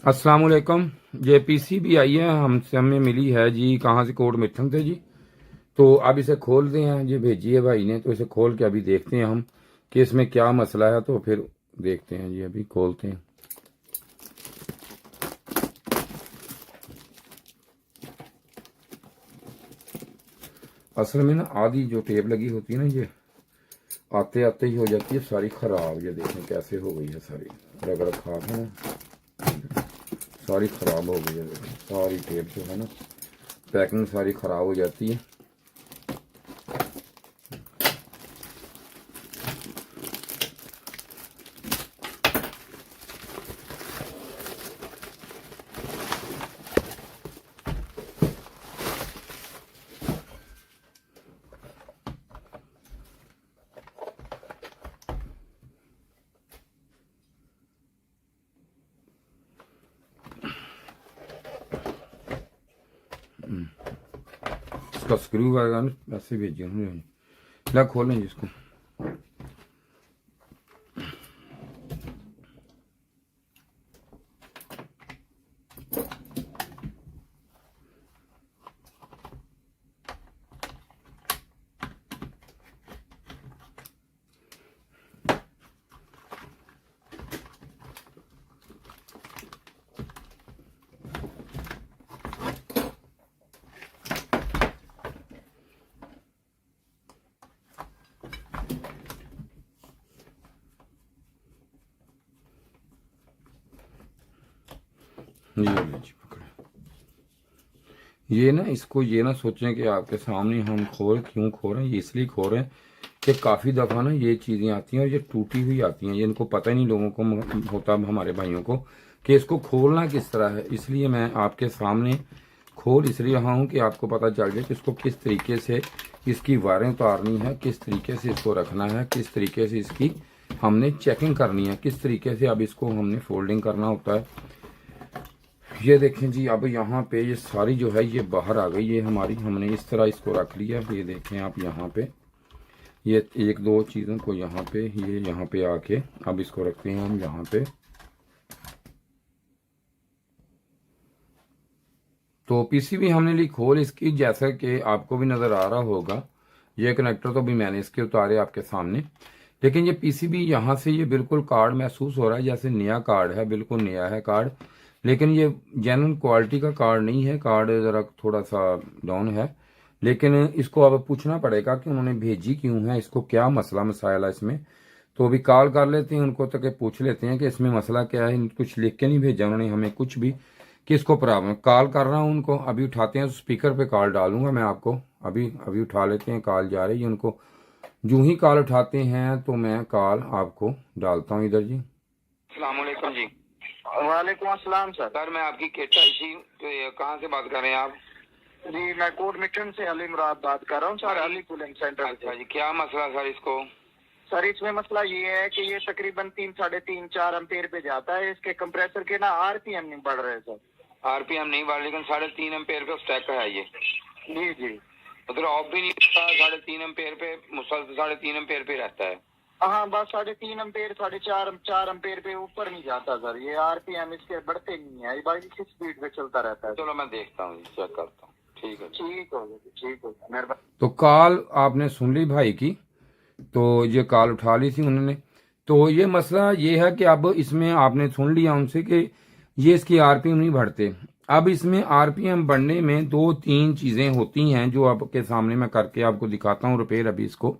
अस्सलाम वालेकुम। ये पीसीबी आई है, हमसे हमें मिली है जी। कहाँ से? कोट मिठन थे जी। तो अब इसे खोलते हैं, ये भेजी है भाई ने, तो इसे खोल के अभी देखते हैं हम कि इसमें क्या मसला है। तो फिर देखते हैं जी, अभी खोलते हैं। असल में ना आधी जो टेप लगी होती है ना, ये आते आते ही हो जाती है सारी ख़राब। ये देखें कैसे हो गई है सारी, रगड़ खा के ना सारी ख़राब हो गई है। देखें सारी टेप जो है ना, पैकिंग सारी ख़राब हो जाती है। इसका स्क्रू वगैरह ऐसे भेजे उन्होंने। ला खोलें जिसको। जी पकड़े। ये ना इसको ये ना सोचें कि आपके सामने हम क्यों खो रहे हैं। ये इसलिए खो रहे हैं कि काफ़ी दफ़ा ना ये चीज़ें आती हैं और ये टूटी हुई आती हैं। ये इनको पता ही नहीं लोगों को होता, हमारे भाइयों को, कि इसको खोलना किस तरह है। इसलिए मैं आपके सामने खोल इसलिए रहा हूँ कि आपको पता चल जाए कि इसको किस तरीके से इसकी वायरें उतारनी है, किस तरीके से इसको रखना है, किस तरीके से इसकी हमने चेकिंग करनी है, किस तरीके से अब इसको हमने फोल्डिंग करना होता है। ये देखें जी, अब यहाँ पे ये सारी जो है ये बाहर आ गई। ये हमारी हमने इस तरह इसको रख लिया। ये देखें आप यहाँ पे, ये एक दो चीज़ों को यहाँ पे, ये यहाँ पे आके अब इसको रखते हैं हम यहाँ पे। तो पीसीबी हमने ली खोल इसकी, जैसा कि आपको भी नज़र आ रहा होगा। ये कनेक्टर तो भी मैंने इसके उतारे आपके सामने, लेकिन ये पीसीबी यहाँ से ये बिल्कुल कार्ड महसूस हो रहा है जैसे नया कार्ड है, बिल्कुल नया है कार्ड। लेकिन ये जेन्युइन क्वालिटी का कार्ड नहीं है, कार्ड ज़रा थोड़ा सा डाउन है। लेकिन इसको अब पूछना पड़ेगा कि उन्होंने भेजी क्यों है, इसको क्या मसला मसाइल है इसमें। तो अभी कॉल कर लेते हैं उनको, तक पूछ लेते हैं कि इसमें मसला क्या है। कुछ लिख के नहीं भेजा उन्होंने हमें कुछ भी, किसको प्रॉब्लम। कॉल कर रहा हूँ उनको, अभी उठाते हैं। स्पीकर पे कॉल डालूंगा मैं आपको। अभी अभी उठा लेते हैं, कॉल जा रही है उनको। जो ही कॉल उठाते हैं तो मैं कॉल आपको डालता हूँ इधर जी। अस्सलाम वालेकुम जी। वालेकुम अस्सलाम सर मैं आपकी किट आई थी, तो कहाँ से बात कर रहे हैं आप? जी मैं कोट मिठन से अली मुराद बात कर रहा हूँ सर, अली कूलिंग सेंटर अच्छा जी, क्या मसला सर इसको? सर इसमें मसला ये है कि ये तकरीबन 3, 3.5, 4 एम्पेयर पे जाता है। इसके कंप्रेसर के ना आरपीएम नहीं बढ़ रहे सर। आरपीएम नहीं बढ़, लेकिन 3.5 एम्पेयर पे स्टैक है ये। जी जी, मतलब ऑफ भी नहीं होता, 3.5 एम्पेयर पे मुसलसल 3.5 एम्पेयर पे रहता है। हाँ बस 3.5 एम्पेयर 4.5 एम्पेयर पे ऊपर नहीं जाता सर। ये आरपीएम इसके बढ़ते नहीं है, बाकी किस स्पीड पे चलता रहता है। चलो मैं देखता हूँ, चेक करता हूँ। ठीक है, ठीक हो गया, ठीक हो गया, मेहरबानी। तो कॉल आपने सुन ली भाई की, तो ये कॉल उठा ली थी उन्होंने। तो ये मसला ये है कि अब इसमें आपने सुन लिया उनसे कि ये इसकी आरपीएम नहीं बढ़ते। अब इसमें आरपीएम बढ़ने में 2-3 चीज़ें होती हैं जो आपके सामने मैं करके आपको दिखाता हूँ रिपेयर अभी इसको।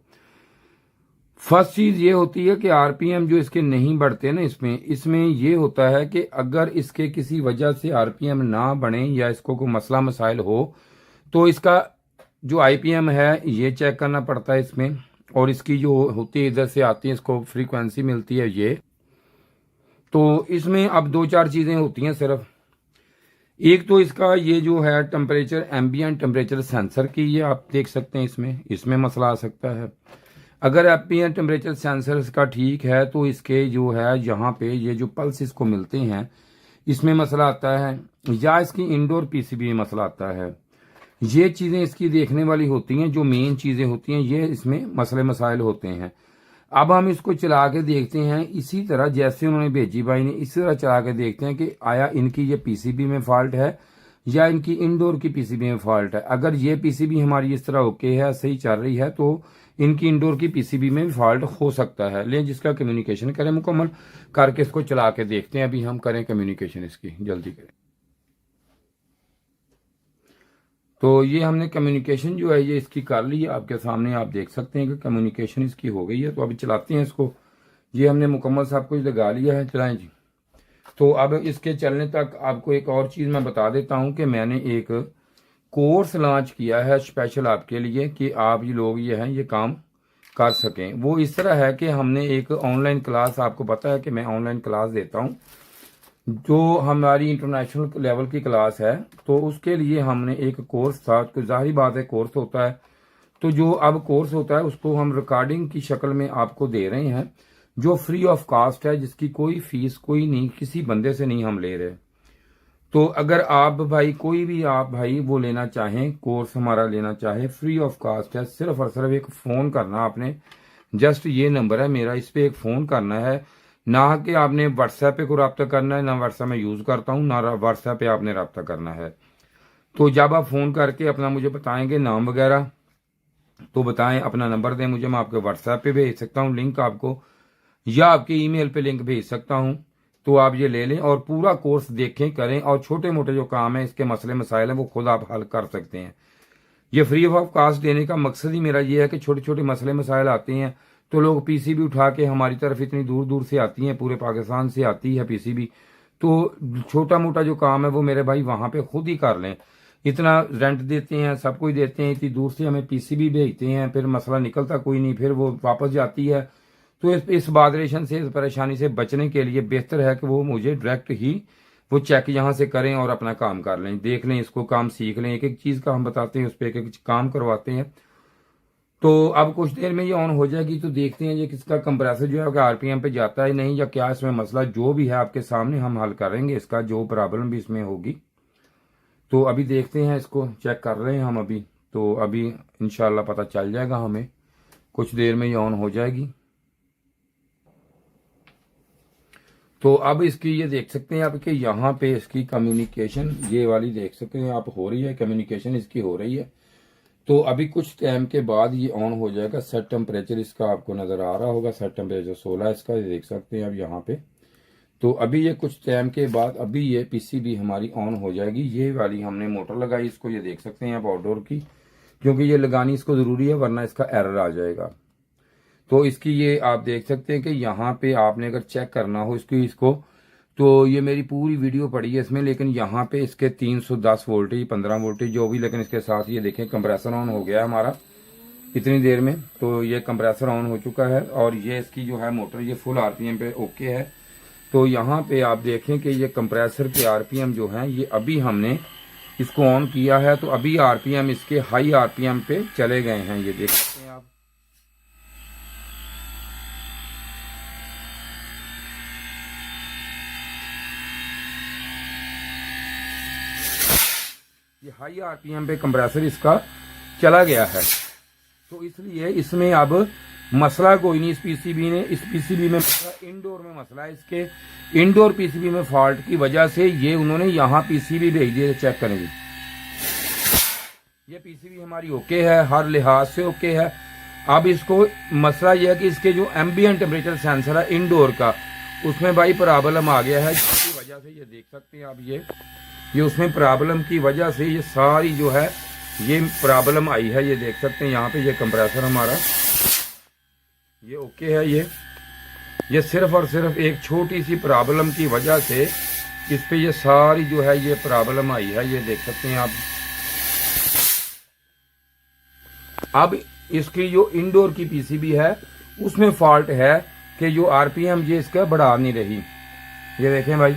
फर्स्ट चीज़ ये होती है कि आरपीएम जो इसके नहीं बढ़ते ना, इसमें ये होता है कि अगर इसके किसी वजह से आरपीएम ना बढ़े या इसको कोई मसला मसाइल हो, तो इसका जो आईपीएम है ये चेक करना पड़ता है इसमें। और इसकी जो होती है इधर से आती है, इसको फ्रीक्वेंसी मिलती है ये। तो इसमें अब 2-4 चीज़ें होती हैं सिर्फ। एक तो इसका ये जो है टेम्परेचर, एम्बिएंट टेम्परेचर सेंसर की, ये आप देख सकते हैं इसमें मसला आ सकता है। अगर एम्बिएंट टेम्परेचर सेंसर इसका ठीक है तो इसके जो है यहाँ पे ये जो पल्स इसको मिलते हैं इसमें मसला आता है, या इसकी इंडोर पीसीबी में मसला आता है। ये चीज़ें इसकी देखने वाली होती हैं, जो मेन चीज़ें होती हैं ये इसमें मसले मसाइल होते हैं। अब हम इसको चला के देखते हैं इसी तरह जैसे उन्होंने भेजी भाई ने, इसी तरह चला के देखते हैं कि आया इनकी ये पीसीबी में फॉल्ट है या इनकी इंडोर की पीसीबी में फॉल्ट है। अगर ये पीसीबी हमारी इस तरह ओके है, सही चल रही है, तो इनकी इंडोर की पीसीबी में भी फॉल्ट हो सकता है। लेकिन जिसका कम्युनिकेशन करें मुकम्मल करके इसको चला के देखते हैं। अभी हम करें कम्युनिकेशन इसकी, जल्दी करें। तो ये हमने कम्युनिकेशन जो है ये इसकी कर ली है, आपके सामने आप देख सकते हैं कि कम्युनिकेशन इसकी हो गई है। तो अभी चलाते हैं इसको। ये हमने मुकम्मल सब कुछ लगा लिया है, चलाएं जी। तो अब इसके चलने तक आपको एक और चीज़ मैं बता देता हूं कि मैंने एक कोर्स लॉन्च किया है स्पेशल आपके लिए कि आप ये लोग ये हैं ये काम कर सकें। वो इस तरह है कि हमने एक ऑनलाइन क्लास, आपको पता है कि मैं ऑनलाइन क्लास देता हूँ जो हमारी इंटरनेशनल लेवल की क्लास है। तो उसके लिए हमने एक कोर्स था, तो जाहिर बात है कोर्स होता है, तो जो अब कोर्स होता है उसको हम रिकॉर्डिंग की शक्ल में आपको दे रहे हैं, जो फ्री ऑफ कास्ट है, जिसकी कोई फीस कोई नहीं, किसी बंदे से नहीं हम ले रहे। तो अगर आप भाई कोई भी आप भाई वो लेना चाहें, कोर्स हमारा लेना चाहे, फ्री ऑफ कास्ट है। सिर्फ और सिर्फ एक फ़ोन करना आपने, जस्ट ये नंबर है मेरा, इस पर एक फ़ोन करना है। ना कि आपने व्हाट्सएप पे को रब्ता करना है, ना व्हाट्सएप में यूज़ करता हूँ, ना व्हाट्सएप पे आपने रब्ता करना है। तो जब आप फ़ोन करके अपना मुझे बताएंगे नाम वगैरह, तो बताएं, अपना नंबर दें मुझे, मैं आपके व्हाट्सएप पे भेज सकता हूँ लिंक आपको, या आपके ईमेल पे लिंक भेज सकता हूँ। तो आप ये ले लें और पूरा कोर्स देखें, करें, और छोटे मोटे जो काम है, इसके मसले मसाइल हैं, वो खुद आप हल कर सकते हैं। ये फ्री ऑफ कास्ट देने का मकसद ही मेरा ये है कि छोटे छोटे मसले मसाइल आते हैं तो लोग पीसीबी उठा के हमारी तरफ, इतनी दूर दूर से आती हैं, पूरे पाकिस्तान से आती है पीसीबी, तो छोटा मोटा जो काम है वो मेरे भाई वहां पे खुद ही कर लें। इतना रेंट देते हैं, सब कुछ देते हैं, इतनी दूर से हमें पीसीबी भेजते हैं, फिर मसला निकलता कोई नहीं, फिर वो वापस जाती है। तो इस बादरेशन से, इस परेशानी से बचने के लिए बेहतर है कि वो मुझे डायरेक्ट ही वो चेक यहाँ से करें और अपना काम कर लें, देख लें, इसको काम सीख लें। एक एक चीज़ का हम बताते हैं, उस पर एक एक काम करवाते हैं। तो अब कुछ देर में ये ऑन हो जाएगी, तो देखते हैं ये किसका कंप्रेसर जो है कि आरपीएम पे जाता है नहीं, या क्या इसमें मसला जो भी है आपके सामने हम हल करेंगे, इसका जो प्रॉब्लम भी इसमें होगी। तो अभी देखते हैं, इसको चेक कर रहे हैं हम अभी। तो अभी इंशाल्लाह पता चल जाएगा हमें, कुछ देर में ये ऑन हो जाएगी। तो अब इसकी ये देख सकते हैं आप कि यहाँ पे इसकी कम्युनिकेशन ये वाली देख सकते हैं आप, हो रही है कम्युनिकेशन इसकी, हो रही है। तो अभी कुछ टाइम के बाद ये ऑन हो जाएगा। सेट टेम्परेचर इसका आपको नज़र आ रहा होगा, सेट टेम्परेचर 16 इसका, ये देख सकते हैं अब यहाँ पे। तो अभी ये कुछ टाइम के बाद अभी ये पीसीबी हमारी ऑन हो जाएगी। ये वाली हमने मोटर लगाई इसको, ये देख सकते हैं आप आउटडोर की, क्योंकि ये लगानी इसको ज़रूरी है वरना इसका एरर आ जाएगा। तो इसकी ये आप देख सकते हैं कि यहाँ पे आपने अगर चेक करना हो इसको, तो ये मेरी पूरी वीडियो पड़ी है इसमें, लेकिन यहाँ पे इसके 310 वोल्टेज 15 वोल्टेज जो भी, लेकिन इसके साथ ये देखें कंप्रेसर ऑन हो गया है हमारा इतनी देर में। तो ये कंप्रेसर ऑन हो चुका है और ये इसकी जो है मोटर ये फुल आरपीएम पे ओके है। तो यहाँ पे आप देखें कि ये कंप्रेसर के आरपीएम जो हैं ये अभी हमने इसको ऑन किया है, तो अभी आरपीएम इसके हाई आरपीएम पे चले गए हैं, ये देख सकते हैं आप। ये हाई आरपीएम पे कंप्रेसर इसका चला गया है। तो इसलिए इसमें अब मसला कोई नहीं, इस पीसीबी में मसला इंडोर में मसला है, इसके इंडोर पीसीबी में फॉल्ट की वजह से ये उन्होंने यहाँ पीसीबी भेज दिए। चेक करेंगे, ये पीसीबी हमारी ओके है, हर लिहाज से ओके है। अब इसको मसला यह है कि इसके जो एम्बिएंट टेम्परेचर सेंसर है इंडोर का, उसमें भाई प्रॉब्लम आ गया है, जिसकी वजह से ये देख सकते हैं आप, ये उसमें प्रॉब्लम की वजह से ये सारी जो है ये प्रॉब्लम आई है। ये देख सकते हैं यहाँ पे ये कंप्रेसर हमारा ये ओके है। ये सिर्फ और सिर्फ एक छोटी सी प्रॉब्लम की वजह से इस पे ये सारी जो है ये प्रॉब्लम आई है, ये देख सकते हैं आप। अब इसकी जो इंडोर की पीसीबी है उसमें फॉल्ट है कि जो आरपीएम ये इसका बढ़ा नहीं रही। ये देखें भाई,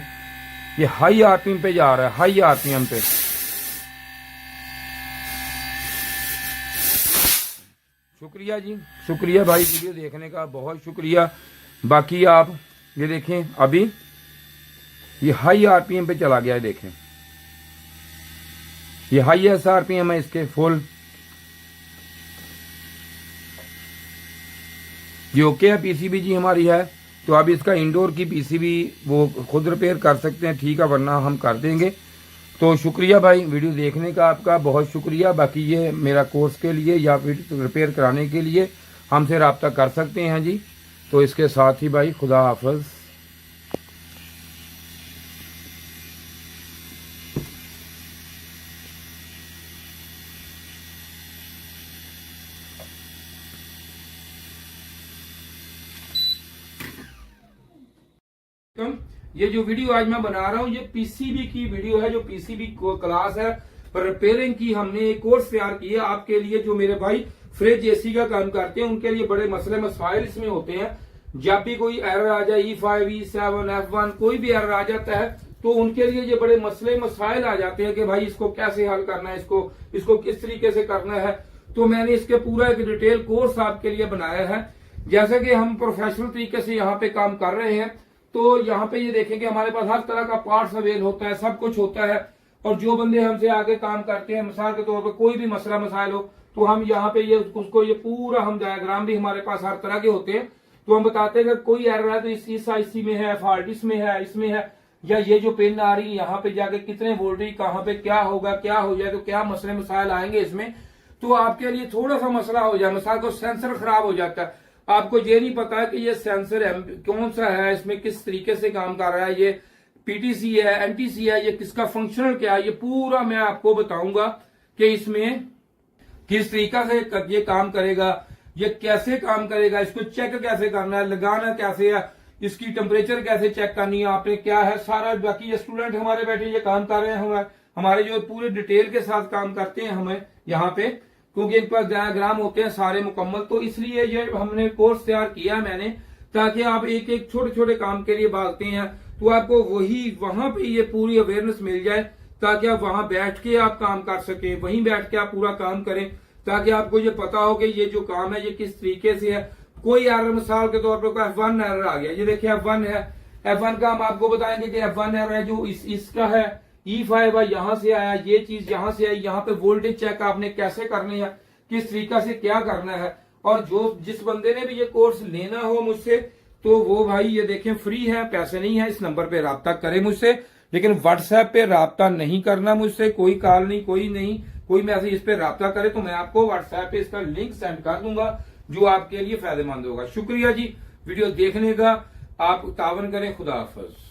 ये हाई आरपीएम पे जा रहा है, हाई आरपीएम पे। शुक्रिया जी, शुक्रिया भाई, वीडियो देखने का बहुत शुक्रिया। बाकी आप ये देखें, अभी ये हाई आरपीएम पे चला गया है, देखें ये हाईएस्ट आरपीएम है इसके फुल। ये ओके है, पीसीबी जी हमारी है। तो अब इसका इंडोर की पीसीबी वो खुद रिपेयर कर सकते हैं, ठीक है, वरना हम कर देंगे। तो शुक्रिया भाई वीडियो देखने का, आपका बहुत शुक्रिया। बाकी ये मेरा कोर्स के लिए या फिर रिपेयर कराने के लिए हमसे रब्ता कर सकते हैं जी। तो इसके साथ ही भाई खुदा हाफिज। ये जो वीडियो आज मैं बना रहा हूँ ये पीसीबी की वीडियो है, जो पीसीबी क्लास है रिपेयरिंग की। हमने एक कोर्स तैयार किया आपके लिए, जो मेरे भाई फ्रिज एसी का काम करते हैं उनके लिए बड़े मसले मसाइल इसमें होते हैं। जब भी कोई एरर आ जाए E5 E7 F1 कोई भी एरर आ जाता है तो उनके लिए ये बड़े मसले मसाइल आ जाते हैं कि भाई इसको कैसे हल करना है, इसको किस तरीके से करना है। तो मैंने इसके पूरा एक डिटेल कोर्स आपके लिए बनाया है। जैसे कि हम प्रोफेशनल तरीके से यहाँ पे काम कर रहे हैं, तो यहाँ पे ये देखेंगे हमारे पास हर तरह का पार्ट्स अवेल होता है, सब कुछ होता है। और जो बंदे हमसे आगे काम करते हैं, मिसाल के तौर पर कोई भी मसला मसाइल हो तो हम यहाँ पे ये उसको ये पूरा हम डायग्राम भी हमारे पास हर तरह के होते हैं। तो हम बताते हैं कि कोई एरर है तो इस आईसी में है, फॉल्ट इसमें है, इसमें है, या ये जो पिन आ रही है यहाँ पे जाके कितने वोल्टेज कहाँ पे क्या होगा, क्या हो जाए तो क्या मसले मसाइल आएंगे इसमें। तो आपके लिए थोड़ा सा मसला हो जाए, मिसाल को सेंसर खराब हो जाता है, आपको ये नहीं पता है कि ये सेंसर कौन सा है, इसमें किस तरीके से काम कर रहा है, ये पीटीसी है, एनटीसी है, ये किसका फंक्शनल क्या है, ये पूरा मैं आपको बताऊंगा कि इसमें किस तरीका से ये काम करेगा, ये कैसे काम करेगा, इसको चेक कैसे करना है, लगाना कैसे है, इसकी टेम्परेचर कैसे चेक करनी है आपने, क्या है सारा। बाकी ये स्टूडेंट हमारे बैठे ये काम कर रहे हैं, हमारे जो पूरे डिटेल के साथ काम करते हैं हमें यहाँ पे, क्योंकि इन पर डायग्राम होते हैं सारे मुकम्मल। तो इसलिए ये हमने कोर्स तैयार किया मैंने, ताकि आप एक एक छोटे छोटे काम के लिए भागते हैं तो आपको वहां पे ये पूरी अवेयरनेस मिल जाए, ताकि आप वहां बैठ के आप काम कर सकें, वहीं बैठ के आप पूरा काम करें, ताकि आपको ये पता हो कि ये जो काम है ये किस तरीके से है। कोई एरर मिसाल के तौर पर कोई F1 एरर आ गया, ये देखिए F1 है, F1 का हम आपको बताएंगे कि F1 एरर है जो इसका है, E5 है, यहाँ से आया, ये चीज यहाँ से आई, यहाँ पे वोल्टेज चेक आपने कैसे करनी है, किस तरीका से क्या करना है। और जिस बंदे ने भी ये कोर्स लेना हो मुझसे तो वो भाई ये देखें फ्री है, पैसे नहीं है, इस नंबर पे राब्ता करें मुझसे। लेकिन व्हाट्सएप पे राब्ता नहीं करना मुझसे, कोई कॉल नहीं, कोई मैसेज इस पे राब्ता करे तो मैं आपको व्हाट्सएप पे इसका लिंक सेंड कर दूंगा, जो आपके लिए फायदेमंद होगा। शुक्रिया जी वीडियो देखने का, आप तावन करें। खुदा हाफिज।